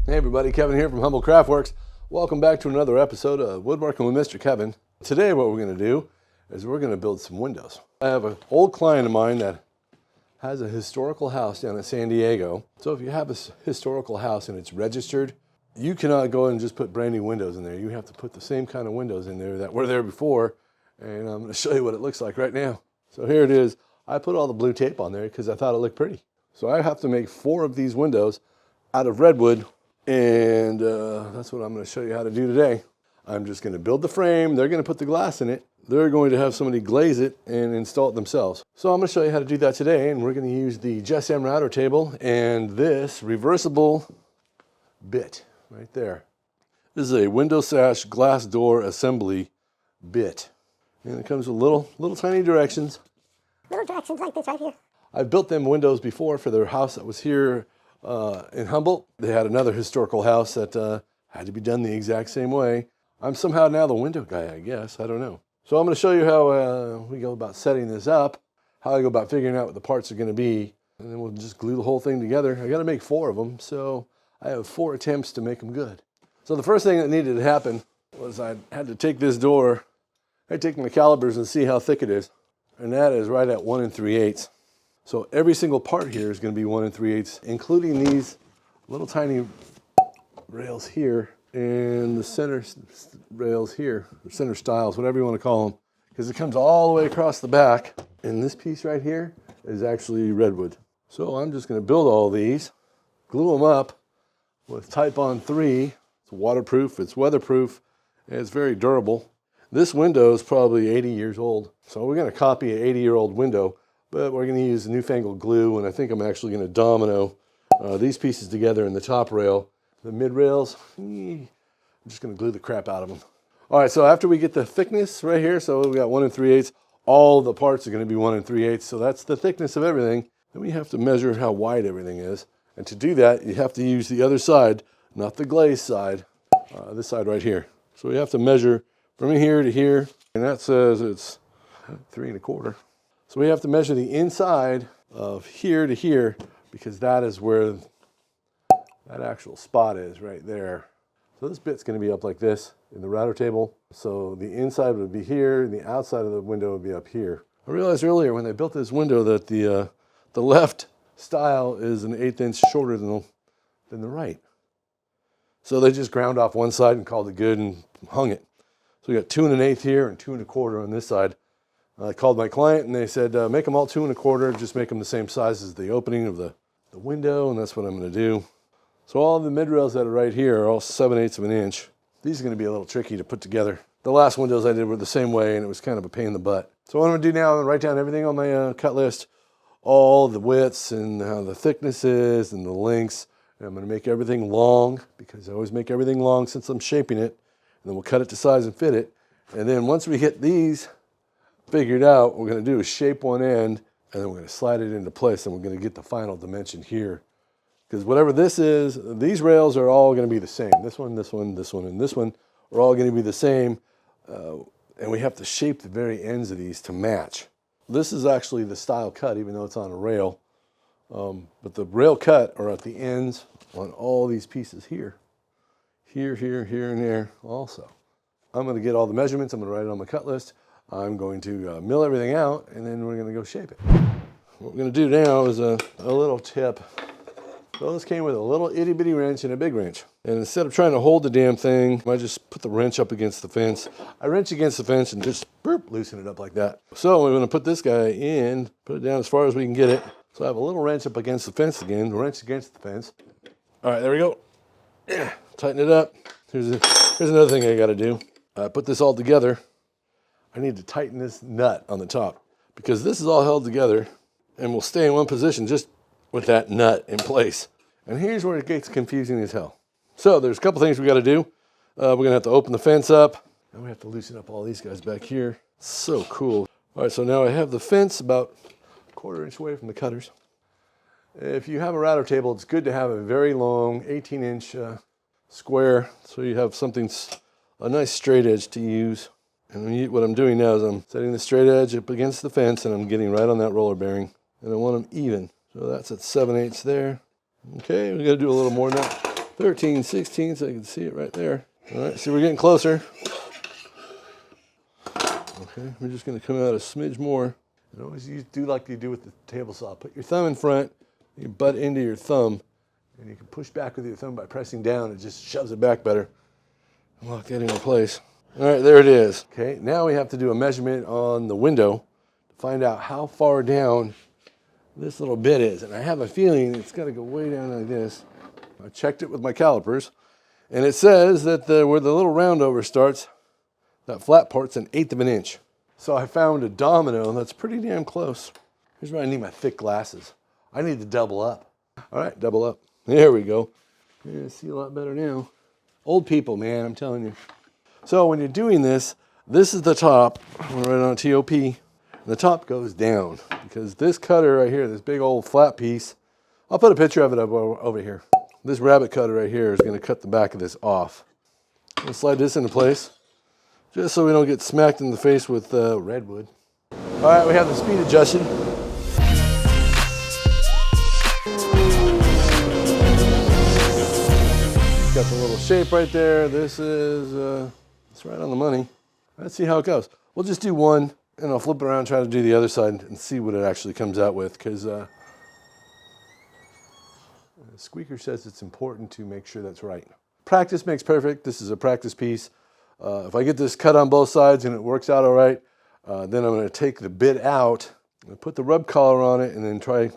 Hey everybody, Kevin here from HumboldtCraftworks. Welcome back to another episode of Woodworking with Mr. Kevin. Today what we're going to do is we're going to build some windows. I have an old client of mine that has a historical house down in San Diego. So if you have a historical house and it's registered, you cannot go and just put brand new windows in there. You have to put the same kind of windows in there that were there before. And I'm going to show you what it looks like right now. So here it is. I put all the blue tape on there because I thought it looked pretty. So I have to make 4 of these windows out of redwood. And that's what I'm going to show you how to do today. I'm just going to build the frame. They're going to put the glass in it. They're going to have somebody glaze it and install it themselves. So I'm going to show you how to do that today. And we're going to use the GSM router table and this reversible bit right there. This is a window sash glass door assembly bit. And it comes with little tiny directions. Little directions like this right here. I've built them windows before for their house that was here in Humboldt. They had another historical house that had to be done the exact same way. I'm somehow now the window guy, I guess. I don't know. So I'm going to show you how we go about setting this up, how I go about figuring out what the parts are going to be, and then we'll just glue the whole thing together. I got to make 4 of them, so I have 4 attempts to make them good. So the first thing that needed to happen was I had to take this door, I take my calipers and see how thick it is, and that is right at 1 3/8. So every single part here is going to be 1 3/8, including these little tiny rails here and the center rails here, or center stiles, whatever you want to call them, because it comes all the way across the back. And this piece right here is actually redwood. So I'm just going to build all these, glue them up with Type on 3. It's waterproof, it's weatherproof, and it's very durable. This window is probably 80 years old. So we're going to copy an 80-year-old window, but we're going to use newfangled glue, and I think I'm actually going to domino these pieces together in the top rail. The mid rails, I'm just going to glue the crap out of them. All right, so after we get the thickness right here, so we got 1 3/8, all the parts are going to be 1 3/8, so that's the thickness of everything. Then we have to measure how wide everything is. And to do that, you have to use the other side, not the glazed side, this side right here. So we have to measure from here to here, and that says it's 3 1/4. So we have to measure the inside of here to here, because that is where that actual spot is right there. So this bit's going to be up like this in the router table. So the inside would be here, and the outside of the window would be up here. I realized earlier when they built this window that the left stile is an 1/8 inch shorter than the right. So they just ground off one side and called it good and hung it. So we got 2 1/8 here and 2 1/4 on this side. I called my client and they said, make them all 2 1/4, just make them the same size as the opening of the window, and that's what I'm going to do. So all the mid rails that are right here are all 7/8 of an inch. These are going to be a little tricky to put together. The last windows I did were the same way, and it was kind of a pain in the butt. So what I'm going to do now, I'm going to write down everything on my cut list, all the widths and how the thickness is and the lengths. And I'm going to make everything long, because I always make everything long since I'm shaping it. And then we'll cut it to size and fit it. And then once we get these figured out, what we're going to do is shape one end, and then we're going to slide it into place, and we're going to get the final dimension here. Because whatever this is, these rails are all going to be the same. This one, this one, this one, and this one are all going to be the same. And we have to shape the very ends of these to match. This is actually the style cut, even though it's on a rail. But the rail cut are at the ends on all these pieces here. Here, here, here, and there also. I'm going to get all the measurements. I'm going to write it on my cut list. I'm going to mill everything out, and then we're going to go shape it. What we're going to do now is a little tip. So this came with a little itty bitty wrench and a big wrench. And instead of trying to hold the damn thing, I just put the wrench up against the fence. I wrench against the fence and just boop, loosen it up like that. So we're going to put this guy in, put it down as far as we can get it. So I have a little wrench up against the fence again, the wrench against the fence. All right, there we go. Yeah, tighten it up. Here's another thing I got to do. I put this all together. I need to tighten this nut on the top, because this is all held together and will stay in one position just with that nut in place. And here's where it gets confusing as hell. So there's a couple things we got to do. We're going to have to open the fence up, and we have to loosen up all these guys back here. So cool. All right, so now I have the fence about 1/4 inch away from the cutters. If you have a router table, it's good to have a very long 18-inch square, so you have something, a nice straight edge to use. And what I'm doing now is I'm setting the straight edge up against the fence, and I'm getting right on that roller bearing. And I want them even. So that's at 7/8 there. Okay, we got to do a little more than that. 13, 16, so I can see it right there. All right, see, we're getting closer. Okay, we're just gonna come out a smidge more. And always do like you do with the table saw. Put your thumb in front, you butt into your thumb, and you can push back with your thumb by pressing down. It just shoves it back better. And lock that into place. All right, there it is. Okay, now we have to do a measurement on the window to find out how far down this little bit is. And I have a feeling it's got to go way down like this. I checked it with my calipers, and it says that where the little roundover starts, that flat part's 1/8 of an inch. So I found a domino that's pretty damn close. Here's where I need my thick glasses. I need to double up. All right, double up. There we go. Yeah, I see a lot better now. Old people, man, I'm telling you. So when you're doing this, this is the top. I'm gonna write on TOP. And the top goes down because this cutter right here, this big old flat piece, I'll put a picture of it over here. This rabbit cutter right here is gonna cut the back of this off. I'll slide this into place just so we don't get smacked in the face with redwood. All right, we have the speed adjusted. Got the little shape right there. This is, it's right on the money. Let's see how it goes. We'll just do one, and I'll flip it around and try to do the other side and see what it actually comes out with, because the squeaker says it's important to make sure that's right. Practice makes perfect. This is a practice piece. If I get this cut on both sides and it works out all right, then I'm going to take the bit out and put the rub collar on it and then try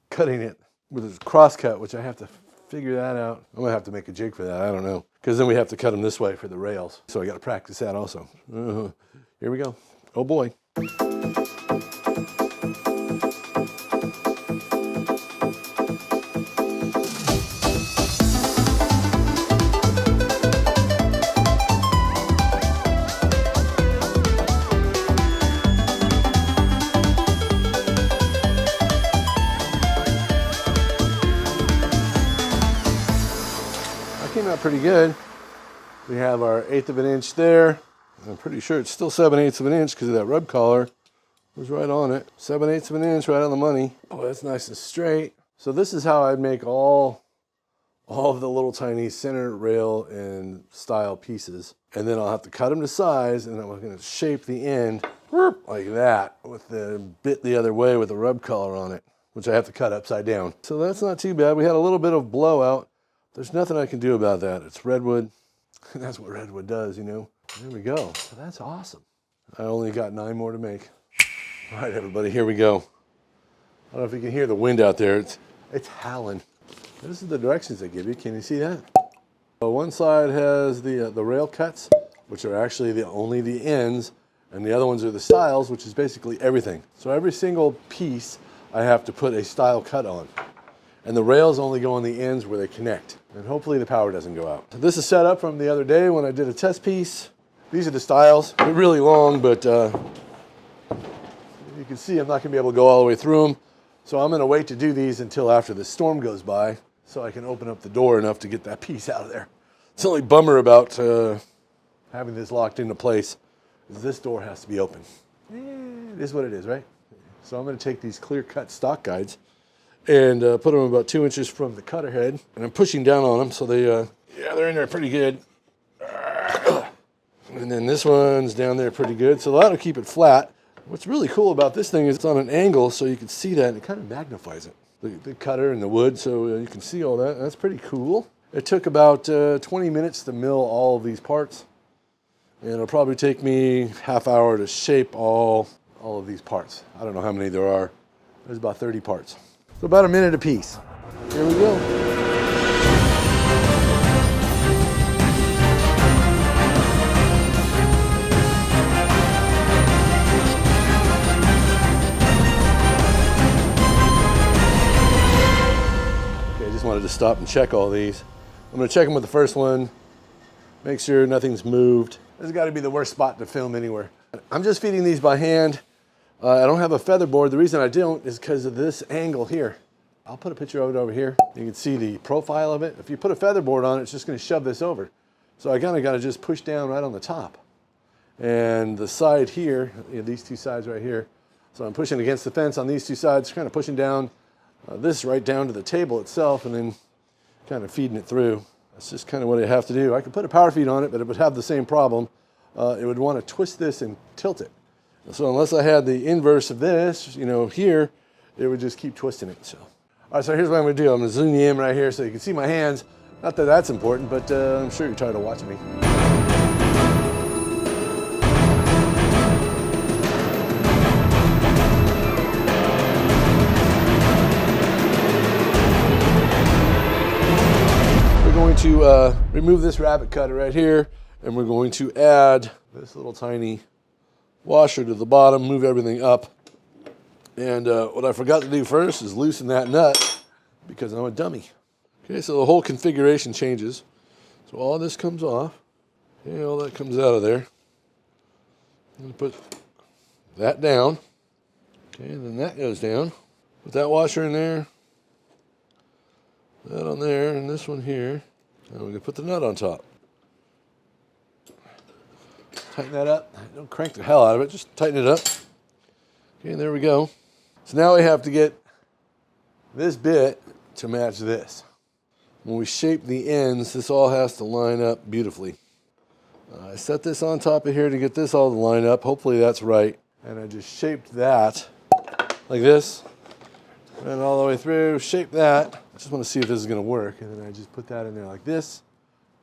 cutting it with a cross cut, which I have to figure that out. I'm going to have to make a jig for that. I don't know. Because then we have to cut them this way for the rails. So I got to practice that also. Here we go. Oh boy. Came out pretty good. We have our 1/8 of an inch there. I'm pretty sure it's still 7/8 of an inch because of that rub collar was right on it. 7/8 of an inch, right on the money. Oh, that's nice and straight. So this is how I'd make all of the little tiny center rail and style pieces. And then I'll have to cut them to size, and then I'm going to shape the end like that with the bit the other way with the rub collar on it, which I have to cut upside down. So that's not too bad. We had a little bit of blowout. There's nothing I can do about that. It's redwood. That's what redwood does, you know. There we go. So that's awesome. I only got 9 more to make. All right, everybody, here we go. I don't know if you can hear the wind out there. It's howling. This is the directions they give you. Can you see that? So one side has the rail cuts, which are actually only the ends, and the other ones are the styles, which is basically everything. So every single piece I have to put a style cut on. And the rails only go on the ends where they connect. And hopefully the power doesn't go out. So this is set up from the other day when I did a test piece. These are the styles. They're really long, but you can see I'm not gonna be able to go all the way through them. So I'm gonna wait to do these until after the storm goes by so I can open up the door enough to get that piece out of there. It's the only bummer about having this locked into place is this door has to be open. It is what it is, right? So I'm gonna take these clear cut stock guides and put them about 2 inches from the cutter head, and I'm pushing down on them so they, yeah, they're in there pretty good. And then this one's down there pretty good, so that'll keep it flat. What's really cool about this thing is it's on an angle, so you can see that, and it kind of magnifies it. The cutter and the wood, so you can see all that. That's pretty cool. It took about 20 minutes to mill all of these parts, and it'll probably take me half hour to shape all of these parts. I don't know how many there are. There's about 30 parts. So about a minute a piece. Here we go. Okay, I just wanted to stop and check all these. I'm gonna check them with the first one, make sure nothing's moved. This has got to be the worst spot to film anywhere. I'm just feeding these by hand. I don't have a feather board. The reason I don't is because of this angle here. I'll put a picture of it over here. You can see the profile of it. If you put a feather board on it, it's just going to shove this over. So I kind of got to just push down right on the top. And the side here, you know, these two sides right here. So I'm pushing against the fence on these two sides, kind of pushing down this right down to the table itself, and then kind of feeding it through. That's just kind of what I have to do. I could put a power feed on it, but it would have the same problem. It would want to twist this and tilt it. So unless I had the inverse of this, you know, here, it would just keep twisting it. So, all right, so here's what I'm going to do. I'm going to zoom you in right here so you can see my hands. Not that that's important, but I'm sure you're tired of watching me. We're going to remove this rabbit cutter right here, and we're going to add this little tiny washer to the bottom, move everything up. And what I forgot to do first is loosen that nut because I'm a dummy. Okay, so the whole configuration changes. So all this comes off. Okay, all that comes out of there. I'm going to put that down. Okay, and then that goes down. Put that washer in there. That on there, and this one here. And we're going to put the nut on top. Tighten that up. Don't crank the hell out of it, just tighten it up. Okay, there we go. So now we have to get this bit to match this. When we shape the ends, this all has to line up beautifully. I set this on top of here to get this all to line up. Hopefully that's right. And I just shaped that like this. And all the way through, shape that. I just want to see if this is going to work. And then I just put that in there like this.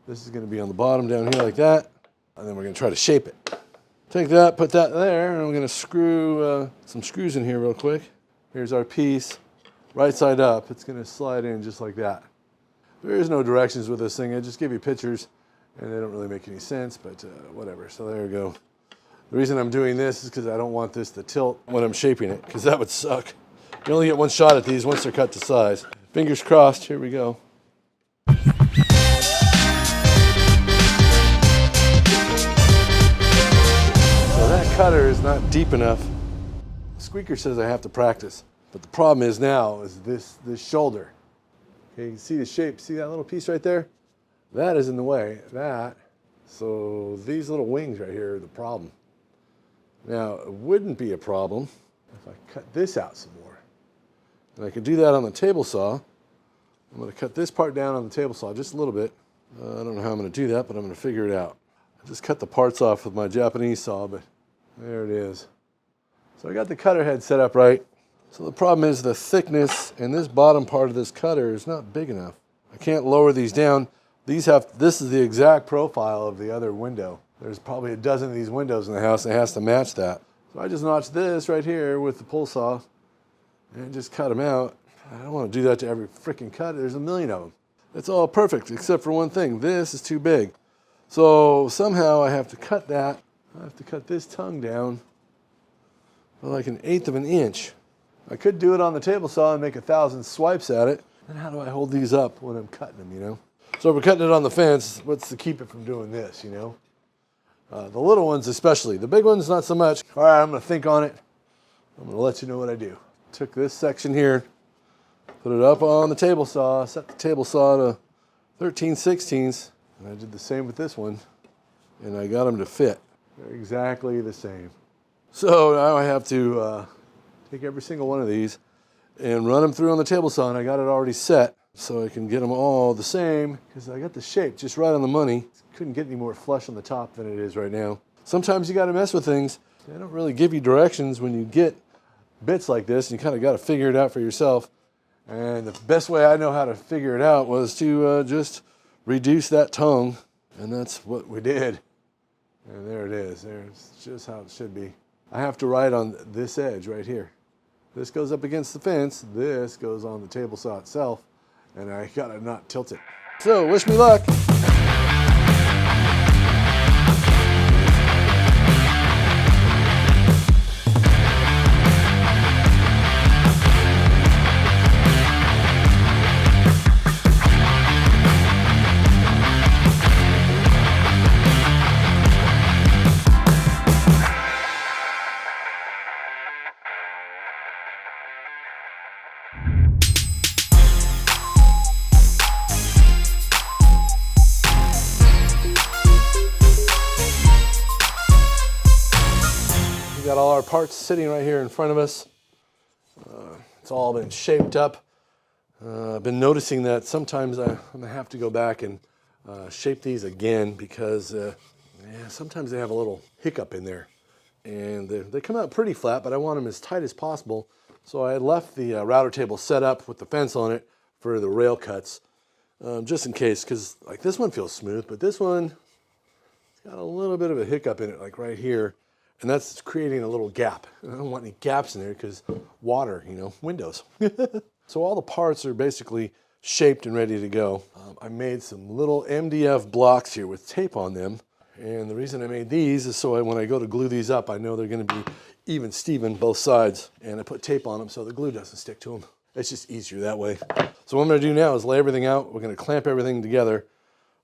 This is going to be on the bottom down here like that. And then we're going to try to shape it. Take that, put that there, and I'm going to screw some screws in here real quick. Here's our piece, right side up. It's going to slide in just like that. There is no directions with this thing. I just give you pictures, and they don't really make any sense, but whatever. So there we go. The reason I'm doing this is because I don't want this to tilt when I'm shaping it, because that would suck. You only get one shot at these once they're cut to size. Fingers crossed, here we go. Cutter is not deep enough. The squeaker says I have to practice, but the problem is now is this shoulder. Okay, you can see the shape. See that little piece right there? That is in the way. So these little wings right here are the problem. Now it wouldn't be a problem if I cut this out some more, and I could do that on the table saw. I'm going to cut this part down on the table saw just a little bit. I don't know how I'm going to do that, but I'm going to figure it out. I just cut the parts off with my Japanese saw, but there it is. So I got the cutter head set up right. So the problem is the thickness and this bottom part of this cutter is not big enough. I can't lower these down. This is the exact profile of the other window. There's probably a dozen of these windows in the house and it has to match that. So I just notched this right here with the pull saw and just cut them out. I don't want to do that to every freaking cut. There's a million of them. It's all perfect except for one thing. This is too big. So somehow I have to cut that. I have to cut this tongue down by like 1/8 of an inch. I could do it on the table saw and make 1,000 swipes at it. And how do I hold these up when I'm cutting them, you know? So if we're cutting it on the fence, what's to keep it from doing this, you know? The little ones especially. The big ones, not so much. All right, I'm going to think on it. I'm going to let you know what I do. Took this section here, put it up on the table saw, set the table saw to 13/16. And I did the same with this one. And I got them to fit. They're exactly the same. So now I have to take every single one of these and run them through on the table saw, and I got it already set so I can get them all the same because I got the shape just right on the money. Couldn't get any more flush on the top than it is right now. Sometimes you got to mess with things. They don't really give you directions when you get bits like this, and you kind of got to figure it out for yourself. And the best way I know how to figure it out was to just reduce that tongue, and that's what we did. And there it is. There's just how it should be. I have to write on this edge right here. This goes up against the fence. This goes on the table saw itself. And I gotta not tilt it. So, wish me luck. Got all our parts sitting right here in front of us. It's all been shaped up. I've been noticing that sometimes I'm gonna have to go back and shape these again because sometimes they have a little hiccup in there. And they come out pretty flat, but I want them as tight as possible. So I left the router table set up with the fence on it for the rail cuts, just in case, because like this one feels smooth, but this one, it's got a little bit of a hiccup in it, like right here. And that's creating a little gap. I don't want any gaps in there because water, you know, windows. So all the parts are basically shaped and ready to go. I made some little MDF blocks here with tape on them. And the reason I made these is so when I go to glue these up, I know they're going to be even Steven both sides. And I put tape on them so the glue doesn't stick to them. It's just easier that way. So what I'm going to do now is lay everything out. We're going to clamp everything together.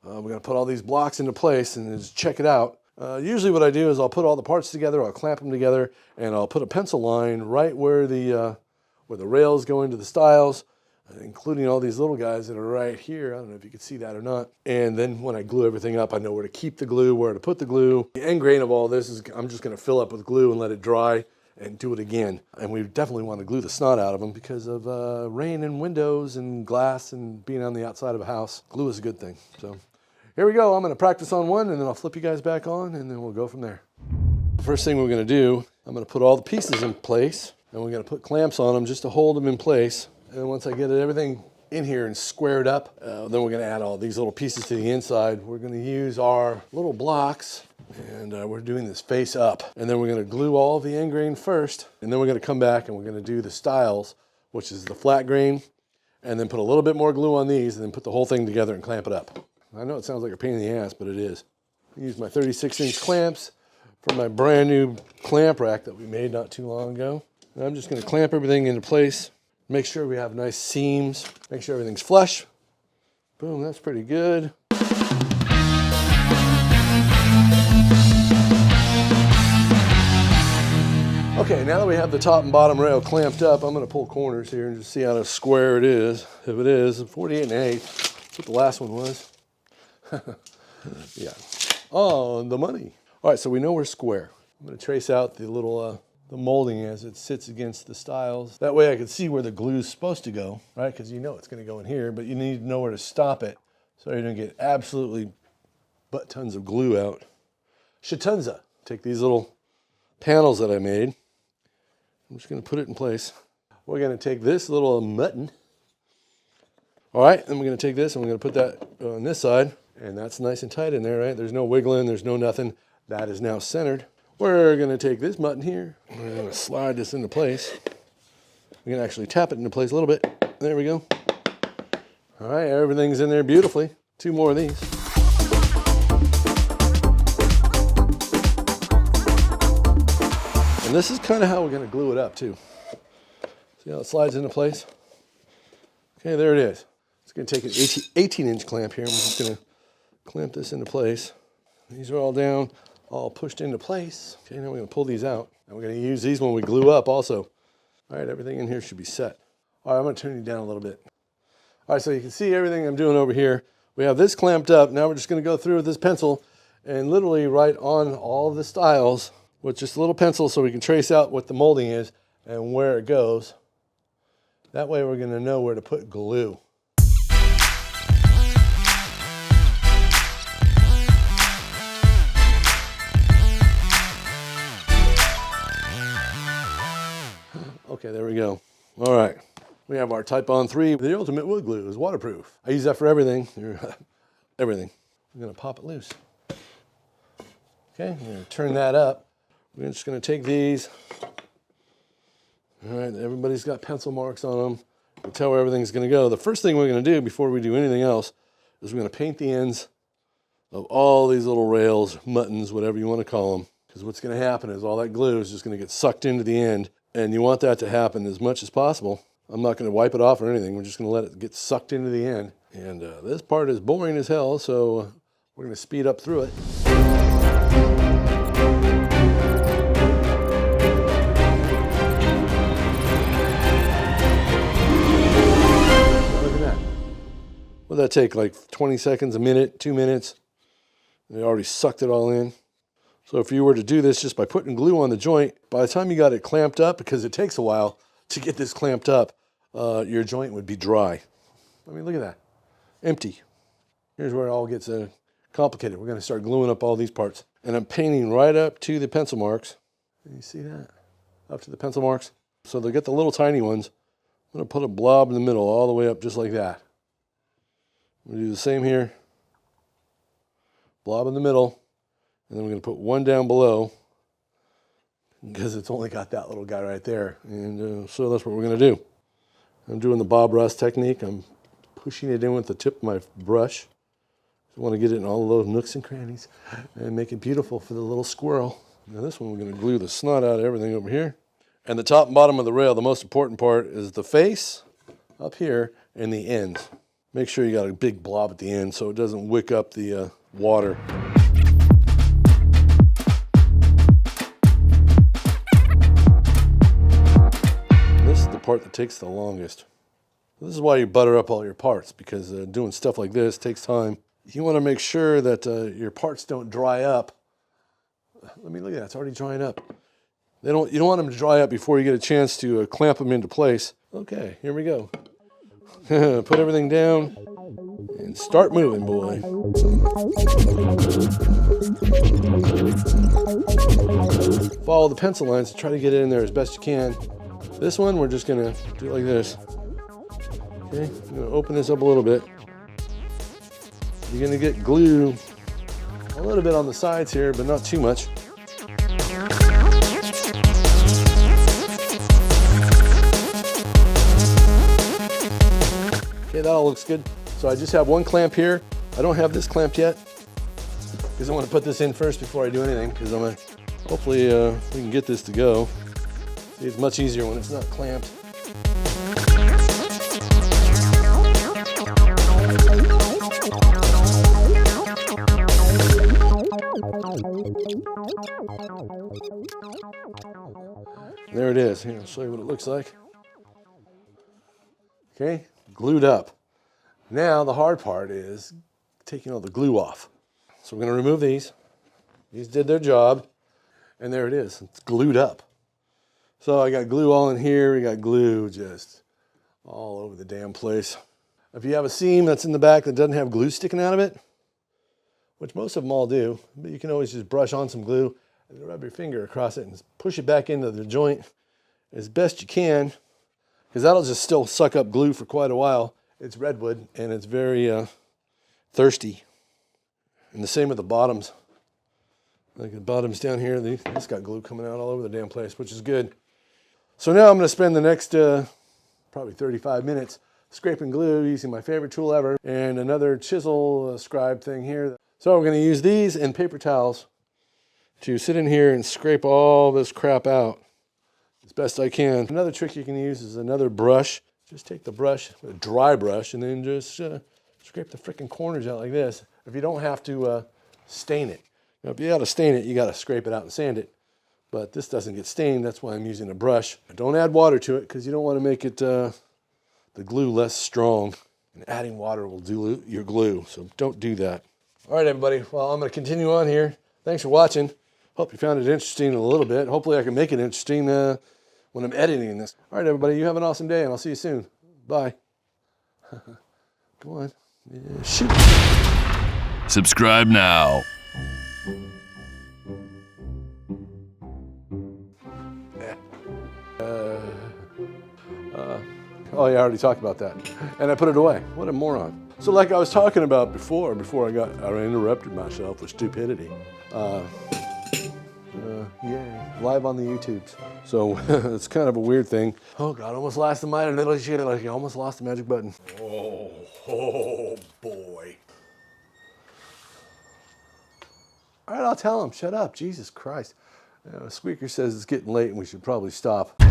We're going to put all these blocks into place and just check it out. Usually what I do is I'll put all the parts together, I'll clamp them together, and I'll put a pencil line right where the rails go into the stiles, including all these little guys that are right here. I don't know if you can see that or not. And then when I glue everything up, I know where to keep the glue, where to put the glue. The end grain of all this is I'm just going to fill up with glue and let it dry and do it again. And we definitely want to glue the snot out of them because of rain and windows and glass and being on the outside of a house. Glue is a good thing. So here we go. I'm going to practice on one and then I'll flip you guys back on and then we'll go from there. The first thing we're going to do, I'm going to put all the pieces in place and we're going to put clamps on them just to hold them in place. And once I get everything in here and squared up, then we're going to add all these little pieces to the inside. We're going to use our little blocks and we're doing this face up. And then we're going to glue all the end grain first. And then we're going to come back and we're going to do the stiles, which is the flat grain. And then put a little bit more glue on these and then put the whole thing together and clamp it up. I know it sounds like a pain in the ass, but it is. I use my 36-inch clamps from my brand new clamp rack that we made not too long ago. And I'm just going to clamp everything into place. Make sure we have nice seams. Make sure everything's flush. Boom, that's pretty good. Okay, now that we have the top and bottom rail clamped up, I'm going to pull corners here and just see how square it is. If it is, 48 1/8. That's what the last one was. Yeah. Oh, the money. All right, so we know we're square. I'm going to trace out the little the molding as it sits against the stiles. That way I can see where the glue is supposed to go, right? Because you know it's going to go in here, but you need to know where to stop it so you don't get absolutely butt tons of glue out. Shatunza. Take these little panels that I made. I'm just going to put it in place. We're going to take this little mutton. All right, then we're going to take this and we're going to put that on this side. And that's nice and tight in there, right? There's no wiggling, there's no nothing. That is now centered. We're going to take this button here. We're going to slide this into place. We're going to actually tap it into place a little bit. There we go. All right, everything's in there beautifully. 2 more of these. And this is kind of how we're going to glue it up too. See how it slides into place? Okay, there it is. It's going to take an 18-inch clamp here. I'm just going to clamp this into place. These are all down, all pushed into place. Okay, now we're going to pull these out. And we're going to use these when we glue up also. All right, everything in here should be set. All right, I'm going to turn you down a little bit. All right, so you can see everything I'm doing over here. We have this clamped up. Now we're just going to go through with this pencil and literally write on all the stiles with just a little pencil so we can trace out what the molding is and where it goes. That way we're going to know where to put glue. Okay, there we go. All right, we have our Type On 3. The ultimate wood glue is waterproof. I use that for everything. Everything. I'm going to pop it loose. Okay, I'm going to turn that up. We're just going to take these. All right, everybody's got pencil marks on them. We tell where everything's going to go. The first thing we're going to do before we do anything else is we're going to paint the ends of all these little rails, muttons, whatever you want to call them. Because what's going to happen is all that glue is just going to get sucked into the end. And you want that to happen as much as possible. I'm not going to wipe it off or anything. We're just going to let it get sucked into the end. And this part is boring as hell, so we're going to speed up through it. Look at that. What did that take, like 20 seconds, a minute, 2 minutes? They already sucked it all in. So if you were to do this just by putting glue on the joint, by the time you got it clamped up, because it takes a while to get this clamped up, your joint would be dry. I mean, look at that. Empty. Here's where it all gets complicated. We're going to start gluing up all these parts. And I'm painting right up to the pencil marks. You see that? Up to the pencil marks. So they'll get the little tiny ones. I'm going to put a blob in the middle all the way up just like that. I'm going to do the same here. Blob in the middle. And then we're going to put one down below because it's only got that little guy right there. And so that's what we're going to do. I'm doing the Bob Ross technique. I'm pushing it in with the tip of my brush. I want to get it in all of those nooks and crannies and make it beautiful for the little squirrel. Now this one we're going to glue the snot out of everything over here. And the top and bottom of the rail, the most important part is the face up here and the ends. Make sure you got a big blob at the end so it doesn't wick up the water. This is the part that takes the longest. This is why you butter up all your parts, because doing stuff like this takes time. You want to make sure that your parts don't dry up. Let me look at that, it's already drying up. You don't want them to dry up before you get a chance to clamp them into place. Okay, here we go. Put everything down and start moving, boy. Follow the pencil lines to try to get it in there as best you can. This one, we're just gonna do it like this. Okay, I'm gonna open this up a little bit. You're gonna get glue a little bit on the sides here, but not too much. Okay, that all looks good. So I just have one clamp here. I don't have this clamped yet because I want to put this in first before I do anything, because I'm gonna hopefully we can get this to go. See, it's much easier when it's not clamped. There it is. Here, I'll show you what it looks like. Okay, glued up. Now the hard part is taking all the glue off. So we're going to remove these. These did their job. And there it is. It's glued up. So I got glue all in here. We got glue just all over the damn place. If you have a seam that's in the back that doesn't have glue sticking out of it, which most of them all do, but you can always just brush on some glue and rub your finger across it and push it back into the joint as best you can, because that'll just still suck up glue for quite a while. It's redwood and it's very thirsty. And the same with the bottoms. Like the bottoms down here, this got glue coming out all over the damn place, which is good. So now I'm going to spend the next probably 35 minutes scraping glue using my favorite tool ever and another chisel scribe thing here. So we're going to use these and paper towels to sit in here and scrape all this crap out as best I can. Another trick you can use is another brush. Just take the brush, a dry brush, and then just scrape the frickin' corners out like this. If you don't have to stain it. Now, if you got to stain it, you got to scrape it out and sand it. But this doesn't get stained, that's why I'm using a brush. Don't add water to it because you don't want to make it the glue less strong. And adding water will dilute your glue, so don't do that. All right, everybody. Well, I'm going to continue on here. Thanks for watching. Hope you found it interesting a little bit. Hopefully I can make it interesting when I'm editing this. All right, everybody. You have an awesome day, and I'll see you soon. Bye. Go on. Yeah, shoot. Subscribe now. Oh yeah, I already talked about that. And I put it away. What a moron. So like I was talking about before I interrupted myself with stupidity. Yay, live on the YouTubes. So it's kind of a weird thing. Oh God, almost lost the mic, little shit, like I almost lost the magic button. Oh boy. All right, I'll tell him, shut up, Jesus Christ. Squeaker says it's getting late and we should probably stop.